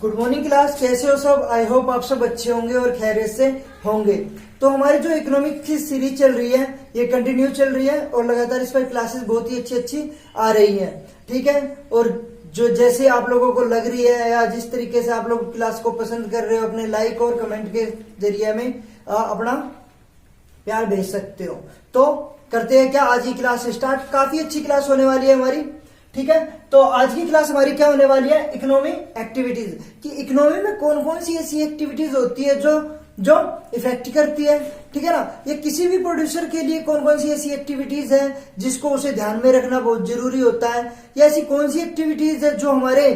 Good morning class, कैसे हो सब। आई होप आप सब अच्छे होंगे और खैरियत से होंगे। तो हमारी जो इकोनॉमिक की सीरीज चल रही है ये कंटिन्यू चल रही है और लगातार इस पर क्लासेस बहुत ही अच्छी अच्छी आ रही है। ठीक है, और जो जैसे आप लोगों को लग रही है या जिस तरीके से आप लोग क्लास को पसंद कर रहे हो, अपने लाइक और कमेंट के जरिए में अपना प्यार भेज सकते हो। तो करते हैं क्या, आज की क्लास स्टार्ट। काफी अच्छी क्लास होने वाली है हमारी। ठीक है, तो आज की क्लास हमारी क्या होने वाली है, इकोनॉमी एक्टिविटीज। कि इकोनॉमी में कौन कौन सी ऐसी एक्टिविटीज होती है जो जो इफेक्ट करती है। ठीक है ना, ये किसी भी प्रोड्यूसर के लिए कौन कौन सी ऐसी एक्टिविटीज है जिसको उसे ध्यान में रखना बहुत जरूरी होता है, या ऐसी कौन सी एक्टिविटीज है जो हमारे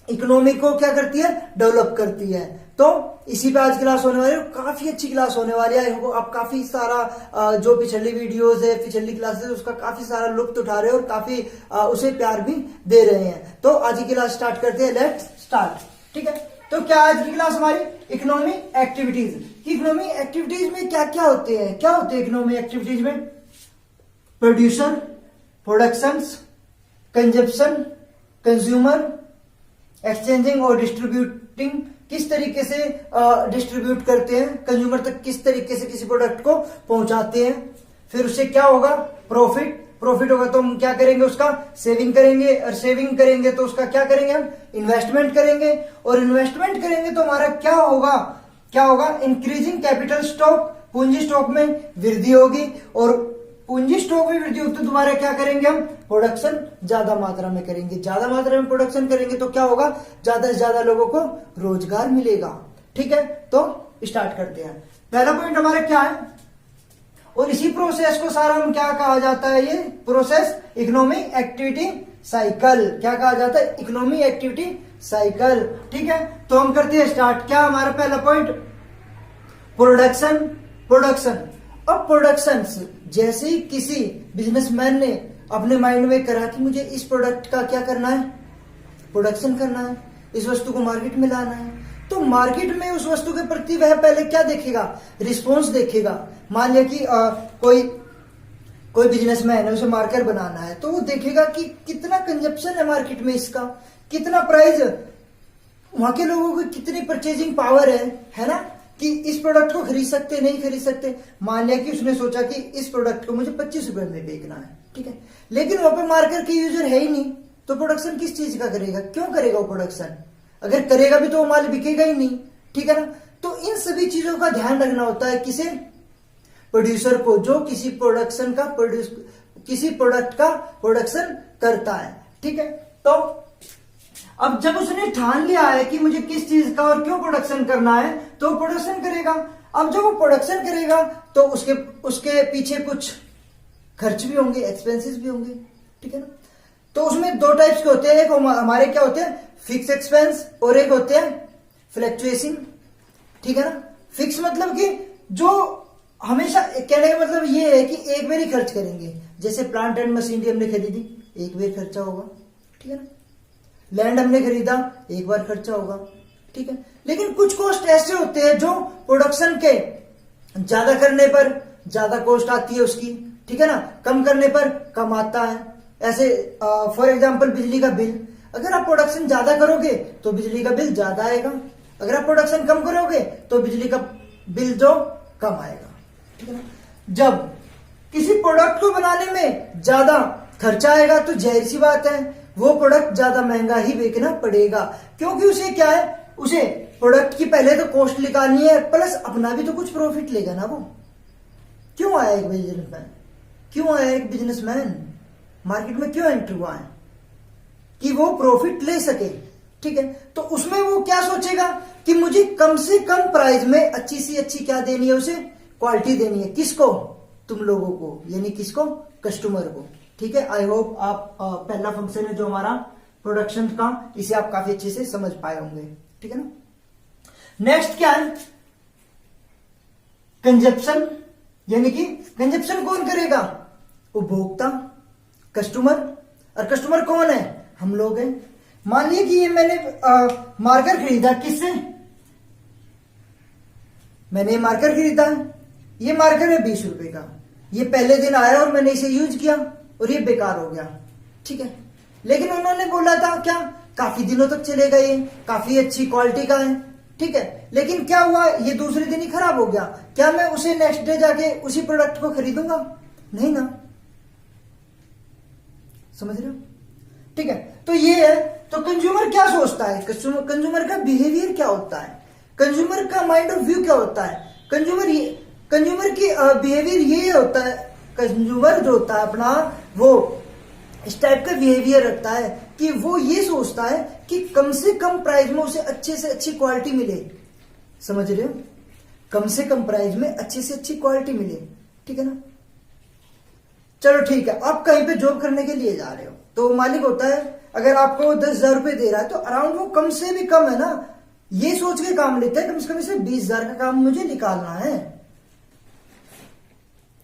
इकोनॉमी को क्या करती है, डेवलप करती है। तो इसी पे आज क्लास होने वाली है। काफी अच्छी क्लास होने वाली है। आप काफी सारा जो पिछली वीडियोस है, पिछली क्लासेस, उसका काफी सारा लुत्फ उठा रहे हैं और काफी उसे प्यार भी दे रहे हैं। तो आज की क्लास स्टार्ट करते हैं, लेट्स स्टार्ट। ठीक है, तो क्या आज की क्लास हमारी इकोनॉमी एक्टिविटीज। इकोनॉमी एक्टिविटीज में क्या क्या होते हैं, क्या होते हैं इकोनॉमी एक्टिविटीज में। Producer, production, consumption, consumer, exchanging और डिस्ट्रीब्यूटिंग। किस तरीके से डिस्ट्रीब्यूट करते हैं, कंज्यूमर तक किस तरीके से किसी प्रोडक्ट को पहुंचाते हैं। फिर उससे क्या होगा, प्रॉफिट। प्रॉफिट होगा तो हम क्या करेंगे, उसका सेविंग करेंगे, और सेविंग करेंगे तो उसका क्या करेंगे, हम इन्वेस्टमेंट करेंगे, और इन्वेस्टमेंट करेंगे तो हमारा क्या होगा, क्या होगा, इंक्रीजिंग कैपिटल स्टॉक। पूंजी स्टॉक में वृद्धि होगी, और पूंजी स्टॉक में वृद्धि होगी तो तुम्हारा क्या करेंगे, हम प्रोडक्शन ज्यादा मात्रा में करेंगे। ज्यादा मात्रा में प्रोडक्शन करेंगे तो क्या होगा, ज्यादा से ज्यादा लोगों को रोजगार मिलेगा। ठीक है, तो स्टार्ट करते हैं। पहला पॉइंट हमारा क्या है, और इसी प्रोसेस को सारा हम क्या कहा जाता है, ये प्रोसेस इकोनॉमिक एक्टिविटी साइकिल। क्या कहा जाता है, इकोनॉमिक एक्टिविटी साइकिल। ठीक है, तो हम करते हैं स्टार्ट। क्या हमारा पहला पॉइंट, प्रोडक्शन। प्रोडक्शन, अब प्रोडक्शन जैसे ही किसी बिजनेसमैन ने अपने माइंड में करा कि मुझे इस प्रोडक्ट का क्या करना है, प्रोडक्शन करना है, इस वस्तु को मार्केट में लाना है, तो मार्केट में उस वस्तु के प्रति वह पहले क्या देखेगा, रिस्पॉन्स देखेगा। मान लिया कि कोई बिजनेसमैन है, उसे मार्कर बनाना है, तो वो देखेगा कि कितना कंजप्शन है मार्केट में, इसका कितना प्राइस, वहां के लोगों की कितनी परचेजिंग पावर है ना, कि इस प्रोडक्ट को खरीद सकते नहीं खरीद सकते। मान लिया कि उसने सोचा कि इस प्रोडक्ट को मुझे 25 रुपए में बेचना है। ठीक है, लेकिन वहां पे मार्कर के यूजर है ही नहीं, तो प्रोडक्शन किस चीज का करेगा, क्यों करेगा वो प्रोडक्शन, अगर करेगा भी तो वो माल बिकेगा ही नहीं। ठीक है ना, तो इन सभी चीजों का ध्यान रखना होता है किसे, प्रोड्यूसर को, जो किसी प्रोडक्ट का प्रोडक्शन करता है। ठीक है, तो अब जब उसने ठान लिया है कि मुझे किस चीज का और क्यों प्रोडक्शन करना है, तो प्रोडक्शन करेगा। अब जब वो प्रोडक्शन करेगा तो उसके पीछे कुछ खर्च भी होंगे, एक्सपेंसेस भी होंगे। ठीक है ना, तो उसमें दो टाइप्स के होते हैं, एक हमारे क्या होते हैं, फिक्स एक्सपेंस, और एक होते हैं फ्लक्चुएशन। ठीक है ना, फिक्स मतलब कि जो हमेशा, कहने का मतलब ये है कि एक बार ही खर्च करेंगे। जैसे प्लांट एंड मशीनरी हमने खरीदी, एक बार खर्चा होगा। ठीक है ना, लैंड हमने खरीदा, एक बार खर्चा होगा। ठीक है, लेकिन कुछ कॉस्ट ऐसे होते हैं जो प्रोडक्शन के ज्यादा करने पर ज्यादा कॉस्ट आती है उसकी। ठीक है ना, कम करने पर कम आता है। ऐसे फॉर एग्जांपल बिजली का बिल, अगर आप प्रोडक्शन ज्यादा करोगे तो बिजली का बिल ज्यादा आएगा, अगर आप प्रोडक्शन कम करोगे तो बिजली का बिल जो कम आएगा। ठीक है ना, जब किसी प्रोडक्ट को बनाने में ज्यादा खर्चा आएगा तो जाहिर सी बात है वो प्रोडक्ट ज्यादा महंगा ही बेचना पड़ेगा, क्योंकि उसे क्या है, उसे प्रोडक्ट की पहले तो कॉस्ट निकालनी है, प्लस अपना भी तो कुछ प्रॉफिट लेगा ना वो। क्यों आया एक बिजनेसमैन, क्यों आया एक बिजनेसमैन मार्केट में, क्यों एंटर हुआ है, कि वो प्रॉफिट ले सके। ठीक है, तो उसमें वो क्या सोचेगा कि मुझे कम से कम प्राइस में अच्छी सी अच्छी क्या देनी है, उसे क्वालिटी देनी है। किसको, तुम लोगों को, यानी किसको, कस्टमर को। ठीक है, आई होप आप पहला फंक्शन है जो हमारा प्रोडक्शन का, इसे आप काफी अच्छे से समझ पाए होंगे। ठीक है ना, नेक्स्ट क्या है, कंजप्शन। यानी कि कंजप्शन कौन करेगा, उपभोक्ता, कस्टमर। और कस्टमर कौन है, हम लोग हैं। मान लीजिए कि ये मैंने मार्कर खरीदा, किससे, मैंने ये मार्कर खरीदा, ये मार्कर है 20 रुपए का, ये पहले दिन आया और मैंने इसे यूज किया और ये बेकार हो गया। ठीक है, लेकिन उन्होंने बोला था क्या, काफी दिनों तक चलेगा, ये काफी अच्छी क्वालिटी का है, ठीक है। लेकिन क्या हुआ, ये दूसरे दिन ही खराब हो गया। क्या मैं उसे नेक्स्ट डे जाके उसी प्रोडक्ट को खरीदूंगा? नहीं ना, समझ रहे हो? ठीक है, तो ये है। तो कंज्यूमर क्या सोचता है, कंज्यूमर का बिहेवियर क्या होता है, कंज्यूमर का माइंड ऑफ व्यू क्या होता है, कंज्यूमर की बिहेवियर ये होता है। कंज्यूमर जो होता है अपना, वो इस टाइप का बिहेवियर रखता है कि वो ये सोचता है कि कम से कम प्राइस में उसे अच्छे से अच्छी क्वालिटी मिले। समझ रहे हो? कम से कम प्राइस में अच्छी से अच्छी क्वालिटी मिले, ठीक है ना। चलो ठीक है, आप कहीं पे जॉब करने के लिए जा रहे हो, तो मालिक होता है, अगर आपको 10,000 रुपए दे रहा है तो अराउंड वो कम से भी कम है ना, ये सोच के काम लेते हैं कम से कम इसे 20,000 का काम मुझे निकालना है।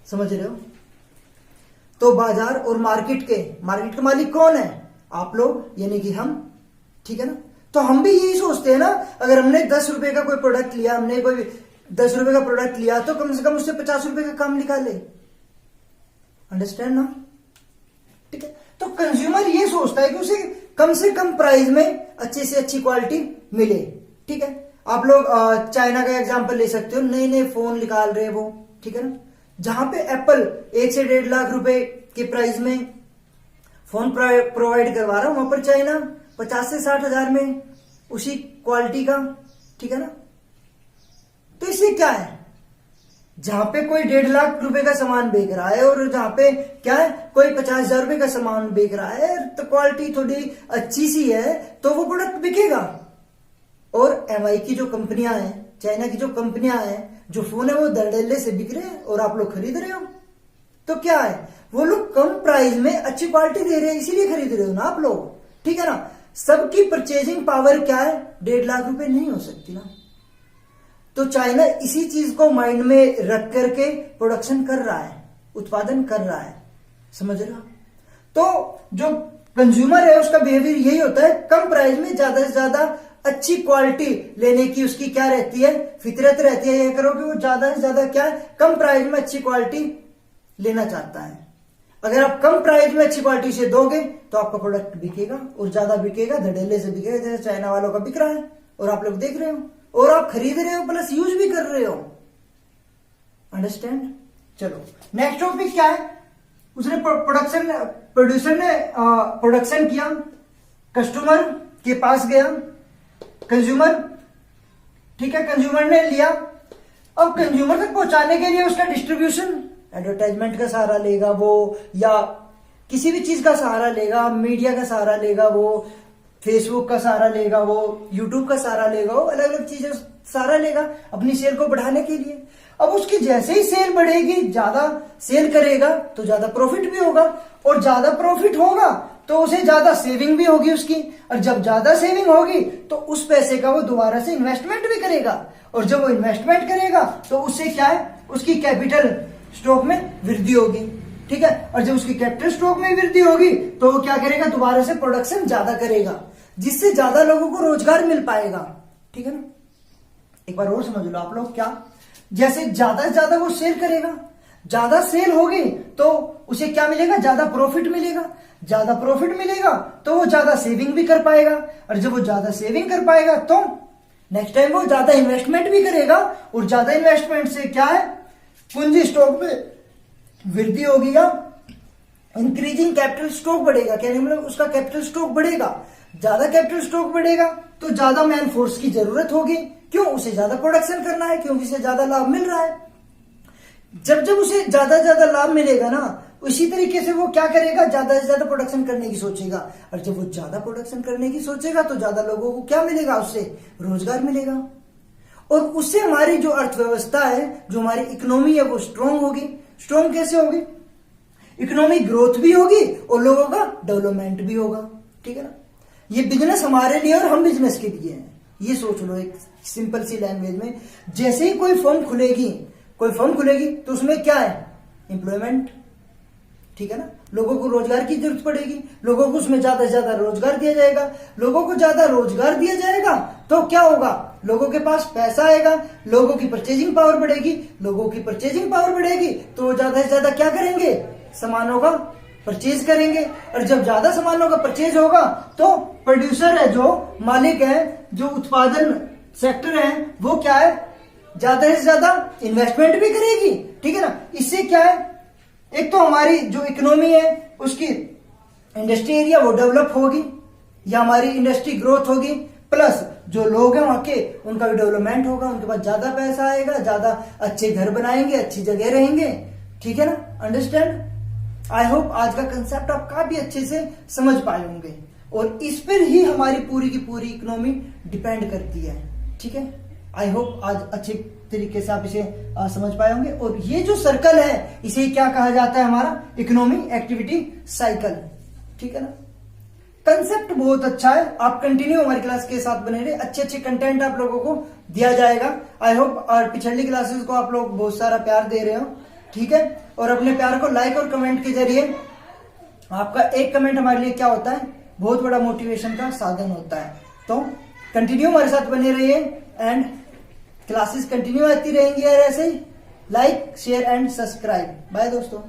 समझ रहे हो? तो बाजार और मार्केट का मालिक कौन है? आप लोग, यानी कि हम, ठीक है ना। तो हम भी यही सोचते हैं ना, अगर हमने 10 रुपए का कोई प्रोडक्ट लिया, हमने कोई 10 रुपए का प्रोडक्ट लिया, तो कम से कम उससे 50 रुपए का काम निकाले। अंडरस्टैंड ना? ठीक है, तो कंज्यूमर ये सोचता है कि उसे कम से कम प्राइस में अच्छी से अच्छी क्वालिटी मिले, ठीक है। आप लोग चाइना का एग्जांपल ले सकते हो, नए नए फोन निकाल रहे हैं वो, ठीक है ना। जहां पे एप्पल 1 से 1.5 लाख रुपए के प्राइस में फोन प्रोवाइड करवा रहा है, वहां पर चाइना 50 से 60 हजार में उसी क्वालिटी का, ठीक है ना। तो इससे क्या है, जहां पे कोई 1.5 लाख रुपए का सामान बेच रहा है और जहां पे क्या है कोई 50,000 रुपए का सामान बेच रहा है, तो क्वालिटी थोड़ी अच्छी सी है तो वो प्रोडक्ट बिकेगा। और एमआई की जो कंपनियां हैं, चाइना की जो कंपनियां हैं, जो फोन है वो धड़ल्ले से बिक रहे हैं और आप लोग खरीद रहे हो। तो क्या है, वो लोग कम प्राइस में अच्छी क्वालिटी दे रहे हैं, इसीलिए खरीद रहे हो ना आप लोग, ठीक है ना। सबकी परचेजिंग पावर क्या है, 1.5 लाख रुपए नहीं हो सकती ना। तो चाइना इसी चीज को माइंड में रख करके प्रोडक्शन कर रहा है, उत्पादन कर रहा है, समझ रहे हो। तो जो कंज्यूमर है उसका बिहेवियर यही होता है, कम प्राइस में ज्यादा से ज्यादा अच्छी क्वालिटी लेने की उसकी क्या रहती है, फितरत रहती है। ये करो कि वो ज्यादा से ज्यादा क्या है, कम प्राइस में अच्छी क्वालिटी लेना चाहता है। अगर आप कम प्राइस में अच्छी क्वालिटी से दोगे तो आपका प्रोडक्ट बिकेगा और ज्यादा बिकेगा, धड़ल्ले से बिकेगा, जैसे चाइना वालों का बिक रहा है और आप लोग देख रहे हो और आप खरीद रहे हो प्लस यूज भी कर रहे हो। अंडरस्टैंड? चलो नेक्स्ट टॉपिक क्या है, उसने प्रोड्यूसर ने प्रोडक्शन किया, कस्टमर के पास गया, कंज्यूमर, ठीक है, कंज्यूमर ने लिया। अब कंज्यूमर तक पहुंचाने के लिए उसका डिस्ट्रीब्यूशन, एडवर्टाइजमेंट का सहारा लेगा वो, या किसी भी चीज का सहारा लेगा, मीडिया का सहारा लेगा वो, फेसबुक का सहारा लेगा वो, यूट्यूब का सहारा लेगा वो, अलग अलग चीजें सहारा लेगा अपनी सेल को बढ़ाने के लिए। अब उसकी जैसे ही सेल बढ़ेगी, ज्यादा सेल करेगा तो ज्यादा प्रॉफिट भी होगा, और ज्यादा प्रॉफिट होगा तो उसे ज्यादा सेविंग भी होगी उसकी, और जब ज्यादा सेविंग होगी तो उस पैसे का वो दोबारा से इन्वेस्टमेंट भी करेगा, और जब वो इन्वेस्टमेंट करेगा तो उससे क्या है, उसकी कैपिटल स्टॉक में वृद्धि होगी, ठीक है। और जब उसकी कैपिटल स्टॉक में वृद्धि होगी तो वो क्या करेगा, दोबारा से प्रोडक्शन ज्यादा करेगा, जिससे ज्यादा लोगों को रोजगार मिल पाएगा, ठीक है ना। एक बार और समझ लो आप लोग, क्या, जैसे ज्यादा से ज्यादा वो सेल करेगा, ज्यादा सेल होगी तो उसे क्या मिलेगा, ज्यादा प्रॉफिट मिलेगा, ज्यादा प्रॉफिट मिलेगा तो वो ज्यादा सेविंग भी कर पाएगा, और जब वो ज्यादा सेविंग कर पाएगा तो नेक्स्ट टाइम वो ज्यादा इन्वेस्टमेंट भी करेगा, और ज्यादा इन्वेस्टमेंट से क्या है, पूंजी स्टॉक में वृद्धि होगी या इंक्रीजिंग कैपिटल स्टॉक बढ़ेगा, क्या मतलब उसका कैपिटल स्टॉक बढ़ेगा। ज्यादा कैपिटल स्टॉक बढ़ेगा तो ज्यादा मैन फोर्स की जरूरत होगी, क्यों, उसे ज्यादा प्रोडक्शन करना है, क्योंकि उसे ज्यादा लाभ मिल रहा है। जब जब उसे ज्यादा ज्यादा लाभ मिलेगा ना, उसी तरीके से वो क्या करेगा, ज्यादा से ज्यादा प्रोडक्शन करने की सोचेगा, और जब वो ज्यादा प्रोडक्शन करने की सोचेगा तो ज्यादा लोगों को क्या मिलेगा, उससे रोजगार मिलेगा, और उससे हमारी जो अर्थव्यवस्था है, जो हमारी इकोनॉमी है वो स्ट्रांग होगी। स्ट्रांग कैसे होगी, इकोनॉमिक ग्रोथ भी होगी और लोगों का डेवलपमेंट भी होगा, ठीक है ना। ये बिजनेस हमारे लिए और हम बिजनेस के लिए हैं, ये सोच लो एक सिंपल सी लैंग्वेज में। जैसे ही कोई फर्म खुलेगी तो उसमें क्या है, एम्प्लॉयमेंट, ठीक है ना, लोगों को रोजगार की जरूरत पड़ेगी, लोगों को उसमें ज्यादा से ज्यादा रोजगार दिया जाएगा, लोगों को ज्यादा रोजगार दिया जाएगा तो क्या होगा, लोगों के पास पैसा आएगा, लोगों की परचेजिंग पावर बढ़ेगी, लोगों की परचेजिंग पावर बढ़ेगी तो ज्यादा से ज्यादा क्या करेंगे, सामानों का परचेज करेंगे, और जब ज्यादा सामानों का परचेज होगा तो प्रोड्यूसर है, जो मालिक है, जो उत्पादन सेक्टर है, वो क्या है, ज्यादा से ज्यादा इन्वेस्टमेंट भी करेगी। ठीक है ना। इससे क्या है, एक तो हमारी जो इकोनॉमी है उसकी इंडस्ट्री एरिया वो डेवलप होगी, या हमारी इंडस्ट्री ग्रोथ होगी, प्लस जो लोग हैं वहां के उनका भी डेवलपमेंट होगा, उनके पास ज्यादा पैसा आएगा, ज्यादा अच्छे घर बनाएंगे, अच्छी जगह रहेंगे। ठीक है ना। अंडरस्टैंड। आई होप आज का कंसेप्ट आप काफी अच्छे से समझ पाए होंगे, और इस पर ही हमारी पूरी की पूरी इकोनॉमी डिपेंड करती है। ठीक है। आई होप आज अच्छे तरीके से आप इसे समझ पाए होंगे। और ये जो सर्कल है इसे क्या कहा जाता है, हमारा इकोनॉमी एक्टिविटी साइकिल। ठीक है ना। कंसेप्ट बहुत अच्छा है, आप कंटिन्यू हमारी क्लास के साथ बने रहे, अच्छे अच्छे कंटेंट आप लोगों को दिया जाएगा। आई होप और पिछली क्लासेस को आप लोग बहुत सारा प्यार दे रहे हो। ठीक है। और अपने प्यार को लाइक और कमेंट के जरिए, आपका एक कमेंट हमारे लिए क्या होता है, बहुत बड़ा मोटिवेशन का साधन होता है। तो कंटिन्यू हमारे साथ बने रहिए, एंड क्लासेस कंटिन्यू आती रहेंगी यार ऐसे ही। Like share and subscribe. Bye दोस्तों।